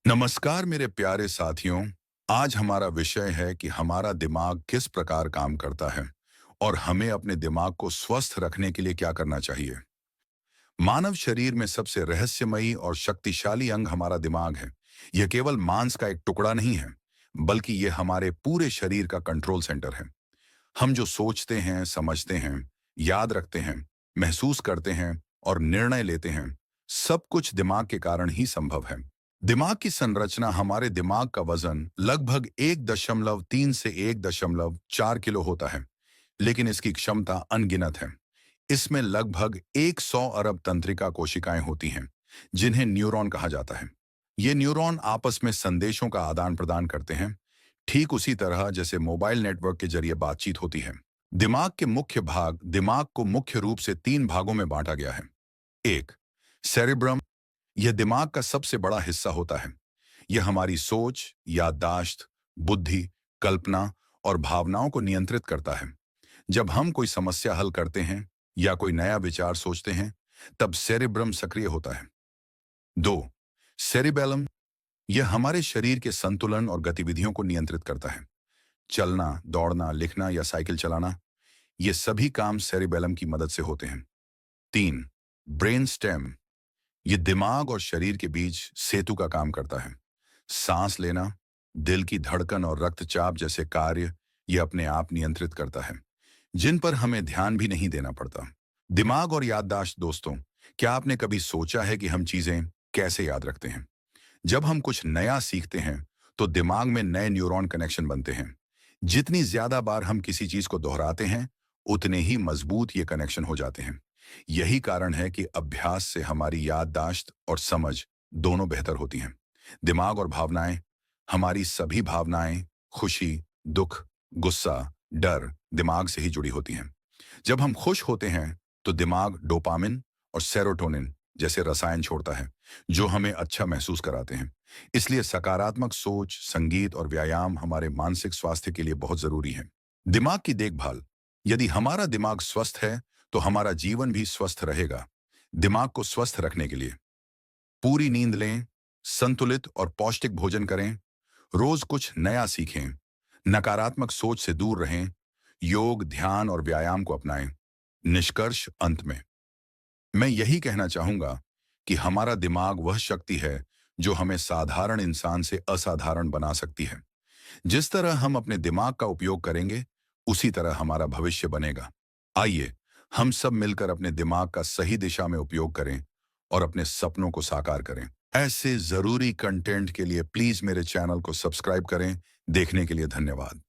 नमस्कार मेरे प्यारे साथियों। आज हमारा विषय है कि हमारा दिमाग किस प्रकार काम करता है और हमें अपने दिमाग को स्वस्थ रखने के लिए क्या करना चाहिए। मानव शरीर में सबसे रहस्यमयी और शक्तिशाली अंग हमारा दिमाग है। यह केवल मांस का एक टुकड़ा नहीं है, बल्कि यह हमारे पूरे शरीर का कंट्रोल सेंटर है। हम जो सोचते हैं, समझते हैं, याद रखते हैं, महसूस करते हैं और निर्णय लेते हैं, सब कुछ दिमाग के कारण ही संभव है। दिमाग की संरचना हमारे दिमाग का वजन लगभग 1.3 से 1.4 किलो होता है, लेकिन इसकी क्षमता अनगिनत है। इसमें लगभग 100 अरब तंत्रिका कोशिकाएं होती हैं, जिन्हें न्यूरॉन कहा जाता है। ये न्यूरॉन आपस में संदेशों का आदान प्रदान करते हैं, ठीक उसी तरह जैसे मोबाइल नेटवर्क के जरिए बातचीत होती है। दिमाग के मुख्य भाग दिमाग को मुख्य रूप से 3 भागों में बांटा गया है। एक, सेरिब्रम। यह दिमाग का सबसे बड़ा हिस्सा होता है। यह हमारी सोच, याददाश्त, बुद्धि, कल्पना और भावनाओं को नियंत्रित करता है। जब हम कोई समस्या हल करते हैं या कोई नया विचार सोचते हैं, तब सेरिब्रम सक्रिय होता है। 2, सेरिबेलम। यह हमारे शरीर के संतुलन और गतिविधियों को नियंत्रित करता है। चलना, दौड़ना, लिखना या साइकिल चलाना, ये सभी काम सेरिबेलम की मदद से होते हैं। 3, ब्रेन स्टेम। ये दिमाग और शरीर के बीच सेतु का काम करता है। सांस लेना, दिल की धड़कन और रक्तचाप जैसे कार्य ये अपने आप नियंत्रित करता है, जिन पर हमें ध्यान भी नहीं देना पड़ता। दिमाग और याददाश्त दोस्तों, क्या आपने कभी सोचा है कि हम चीजें कैसे याद रखते हैं? जब हम कुछ नया सीखते हैं, तो दिमाग में नए न्यूरॉन कनेक्शन बनते हैं। जितनी ज्यादा बार हम किसी चीज को दोहराते हैं, उतने ही मजबूत ये कनेक्शन हो जाते हैं। यही कारण है कि अभ्यास से हमारी याददाश्त और समझ दोनों बेहतर होती हैं। दिमाग और भावनाएं। हमारी सभी भावनाएं, खुशी, दुख, गुस्सा, डर दिमाग से ही जुड़ी होती हैं। जब हम खुश होते हैं, तो दिमाग डोपामिन और सेरोटोनिन जैसे रसायन छोड़ता है, जो हमें अच्छा महसूस कराते हैं। इसलिए सकारात्मक सोच, संगीत और व्यायाम हमारे मानसिक स्वास्थ्य के लिए बहुत जरूरी है। दिमाग की देखभाल। यदि हमारा दिमाग स्वस्थ है, तो हमारा जीवन भी स्वस्थ रहेगा। दिमाग को स्वस्थ रखने के लिए पूरी नींद लें, संतुलित और पौष्टिक भोजन करें, रोज कुछ नया सीखें, नकारात्मक सोच से दूर रहें, योग, ध्यान और व्यायाम को अपनाएं। निष्कर्ष अंत में मैं यही कहना चाहूंगा कि हमारा दिमाग वह शक्ति है जो हमें साधारण इंसान से असाधारण बना सकती है। जिस तरह हम अपने दिमाग का उपयोग करेंगे, उसी तरह हमारा भविष्य बनेगा। आइए हम सब मिलकर अपने दिमाग का सही दिशा में उपयोग करें और अपने सपनों को साकार करें। ऐसे जरूरी कंटेंट के लिए प्लीज मेरे चैनल को सब्सक्राइब करें। देखने के लिए धन्यवाद।